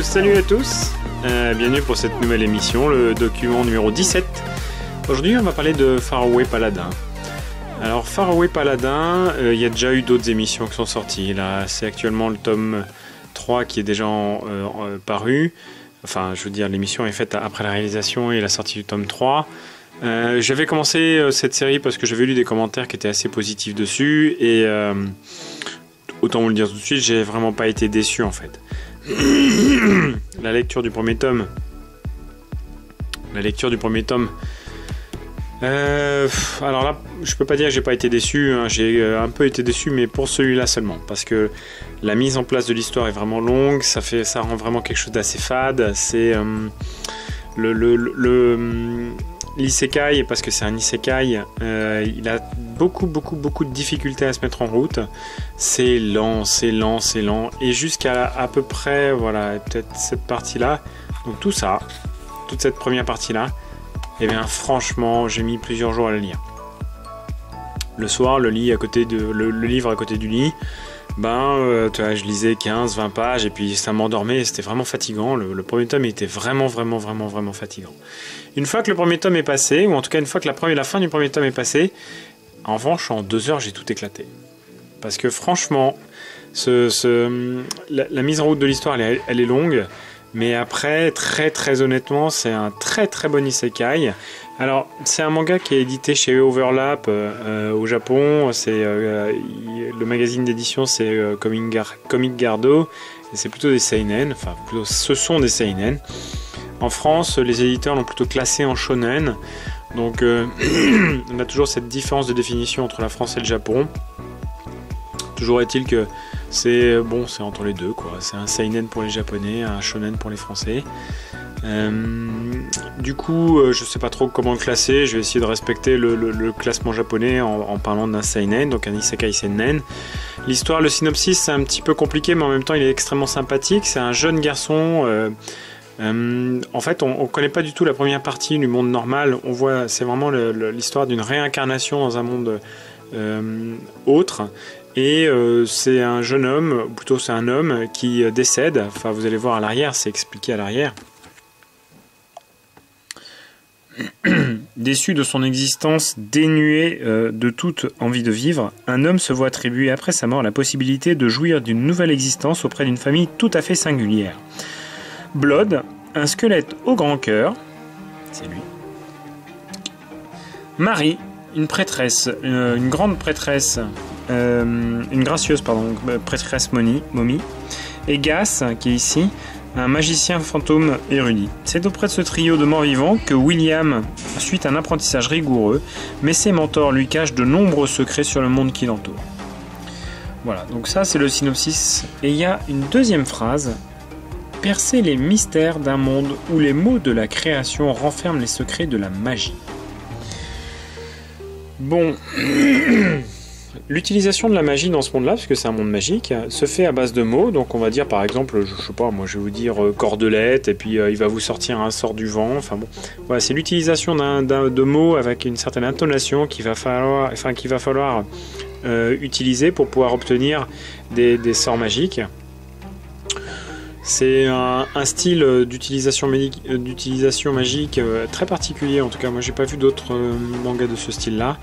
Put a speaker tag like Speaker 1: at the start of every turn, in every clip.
Speaker 1: Salut à tous, bienvenue pour cette nouvelle émission, le document numéro 17. Aujourd'hui on va parler de Faraway Paladin. Alors Faraway Paladin, il y a déjà eu d'autres émissions qui sont sorties. Là c'est actuellement le tome 3 qui est déjà paru. Enfin je veux dire l'émission est faite après la réalisation et la sortie du tome 3. J'avais commencé cette série parce que j'avais lu des commentaires qui étaient assez positifs dessus et autant vous le dire tout de suite, j'ai vraiment pas été déçu en fait. La lecture du premier tome. Alors là, je peux pas dire que j'ai pas été déçu, hein. J'ai un peu été déçu, mais pour celui-là seulement, parce que la mise en place de l'histoire est vraiment longue, ça rend vraiment quelque chose d'assez fade. C'est l'isekai, parce que c'est un isekai, il a beaucoup de difficultés à se mettre en route. C'est lent, et jusqu'à à peu près, voilà, peut-être cette partie-là, donc toute cette première partie-là, et bien franchement, j'ai mis plusieurs jours à la lire. Le soir, le livre à côté du lit, tu vois, je lisais 15-20 pages, et puis ça m'endormait, c'était vraiment fatigant. Le premier tome était vraiment fatigant. Une fois que le premier tome est passé, ou en tout cas une fois que la fin du premier tome est passée, en revanche, en 2 heures, j'ai tout éclaté. Parce que franchement, la mise en route de l'histoire, elle est longue, mais après, très honnêtement, c'est un très bon isekai. Alors, c'est un manga qui est édité chez Overlap au Japon. Le magazine d'édition, c'est Comic Gardo, et c'est plutôt des seinen. Enfin, plutôt, ce sont des seinen. En France, les éditeurs l'ont plutôt classé en shonen. Donc, on a toujours cette différence de définition entre la France et le Japon. Toujours est-il que c'est entre les deux, quoi. C'est un seinen pour les Japonais, un shonen pour les Français. Du coup, je sais pas trop comment le classer. Je vais essayer de respecter le classement japonais en parlant d'un seinen, donc un isekai seinen. L'histoire, le synopsis, c'est un petit peu compliqué, mais en même temps, il est extrêmement sympathique. C'est un jeune garçon. En fait, on connaît pas du tout la première partie du monde normal. On voit, c'est vraiment l'histoire d'une réincarnation dans un monde autre. Et c'est un jeune homme, ou plutôt c'est un homme qui décède. Enfin, vous allez voir à l'arrière, c'est expliqué à l'arrière. Déçu de son existence dénuée de toute envie de vivre, un homme se voit attribuer après sa mort la possibilité de jouir d'une nouvelle existence auprès d'une famille tout à fait singulière. Blood, un squelette au grand cœur, c'est lui. Marie, une prêtresse, une grande prêtresse, une gracieuse, prêtresse momie. Et Gas, qui est ici, un magicien fantôme érudit. C'est auprès de ce trio de morts-vivants que William suit un apprentissage rigoureux, mais ses mentors lui cachent de nombreux secrets sur le monde qui l'entoure. Voilà, donc ça c'est le synopsis. Et il y a une deuxième phrase. Percer les mystères d'un monde où les mots de la création renferment les secrets de la magie. Bon, l'utilisation de la magie dans ce monde-là, parce que c'est un monde magique, se fait à base de mots. Donc on va dire par exemple, je sais pas, moi je vais vous dire cordelette, et puis il va vous sortir un sort du vent. Enfin bon, voilà, c'est l'utilisation de mots avec une certaine intonation qu'il va falloir utiliser pour pouvoir obtenir des sorts magiques. C'est un style d'utilisation magique très particulier. En tout cas, moi j'ai pas vu d'autres mangas de ce style-là.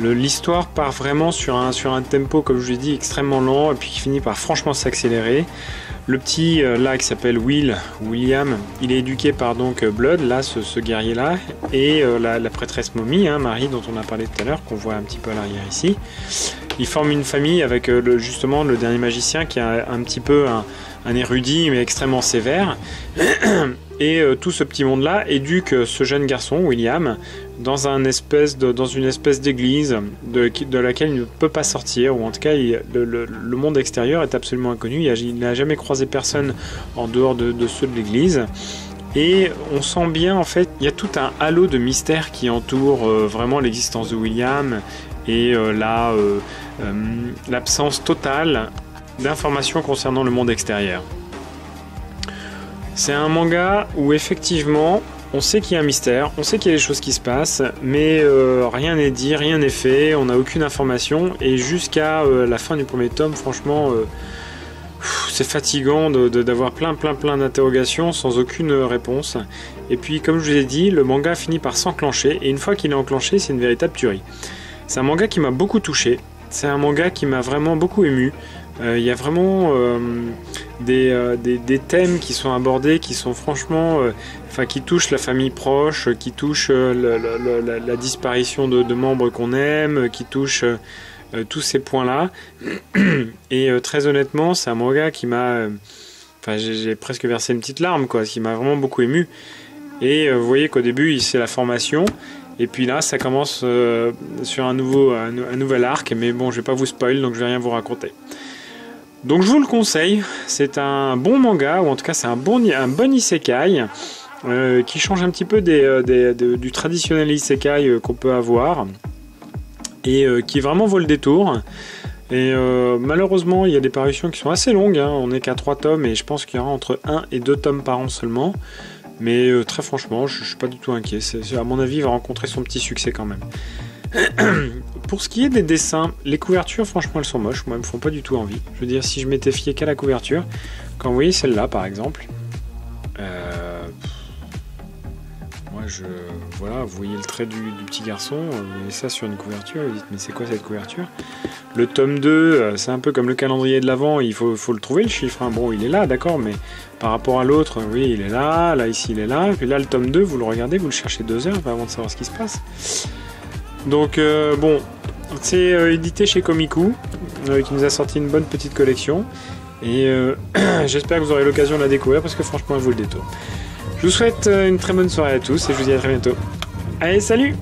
Speaker 1: L'histoire part vraiment sur un tempo, comme je vous l'ai dit, extrêmement lent, et puis qui finit par franchement s'accélérer. Le petit là qui s'appelle William, il est éduqué par donc Blood, là ce guerrier-là, et la prêtresse momie, Marie, dont on a parlé tout à l'heure, qu'on voit un petit peu à l'arrière ici. Ils forment une famille avec justement le dernier magicien qui a un petit peu un érudit mais extrêmement sévère, et tout ce petit monde-là éduque ce jeune garçon, William, dans une espèce d'église de laquelle il ne peut pas sortir, ou en tout cas le monde extérieur est absolument inconnu. Il n'a jamais croisé personne en dehors de ceux de l'église, et on sent bien en fait, il y a tout un halo de mystère qui entoure vraiment l'existence de William, et l'absence totale d'informations concernant le monde extérieur. C'est un manga où effectivement on sait qu'il y a un mystère, on sait qu'il y a des choses qui se passent, mais rien n'est dit, rien n'est fait, on n'a aucune information, et jusqu'à la fin du premier tome, franchement, c'est fatigant d'avoir plein d'interrogations sans aucune réponse. Et puis, comme je vous ai dit, le manga finit par s'enclencher. Et une fois qu'il est enclenché, c'est une véritable tuerie. C'est un manga qui m'a beaucoup touché. C'est un manga qui m'a vraiment beaucoup ému. Il y a vraiment des thèmes qui sont abordés, qui sont franchement... qui touchent la famille proche, qui touchent la disparition de membres qu'on aime, qui touchent... tous ces points-là. Et très honnêtement, c'est un manga qui m'a... j'ai presque versé une petite larme, quoi, qui m'a vraiment beaucoup ému. Et vous voyez qu'au début, c'est la formation. Et puis là, ça commence sur un nouvel arc. Mais bon, je vais pas vous spoil, donc je vais rien vous raconter. Donc je vous le conseille. C'est un bon manga, ou en tout cas, c'est un bon isekai. Qui change un petit peu du traditionnel isekai qu'on peut avoir. Et qui vraiment vaut le détour. Et malheureusement, il y a des parutions qui sont assez longues, hein. On n'est qu'à 3 tomes et je pense qu'il y aura entre 1 et 2 tomes par an seulement. Mais très franchement, je ne suis pas du tout inquiet. À mon avis, il va rencontrer son petit succès quand même. Pour ce qui est des dessins, les couvertures, franchement, elles sont moches. Moi, elles me font pas du tout envie. Je veux dire, si je m'étais fié qu'à la couverture, quand vous voyez celle-là, par exemple... Voilà, vous voyez le trait du petit garçon, vous voyez ça sur une couverture, vous dites mais c'est quoi cette couverture? Le tome 2, c'est un peu comme le calendrier de l'Avent, il faut le trouver le chiffre, hein. Bon il est là d'accord, mais par rapport à l'autre, oui il est là ici il est là, puis là le tome 2, vous le regardez, vous le cherchez 2 heures avant de savoir ce qui se passe. Donc bon, c'est édité chez Komiku, qui nous a sorti une bonne petite collection, et j'espère que vous aurez l'occasion de la découvrir, parce que franchement elle vaut le détour. Je vous souhaite une très bonne soirée à tous et je vous dis à très bientôt. Allez, salut!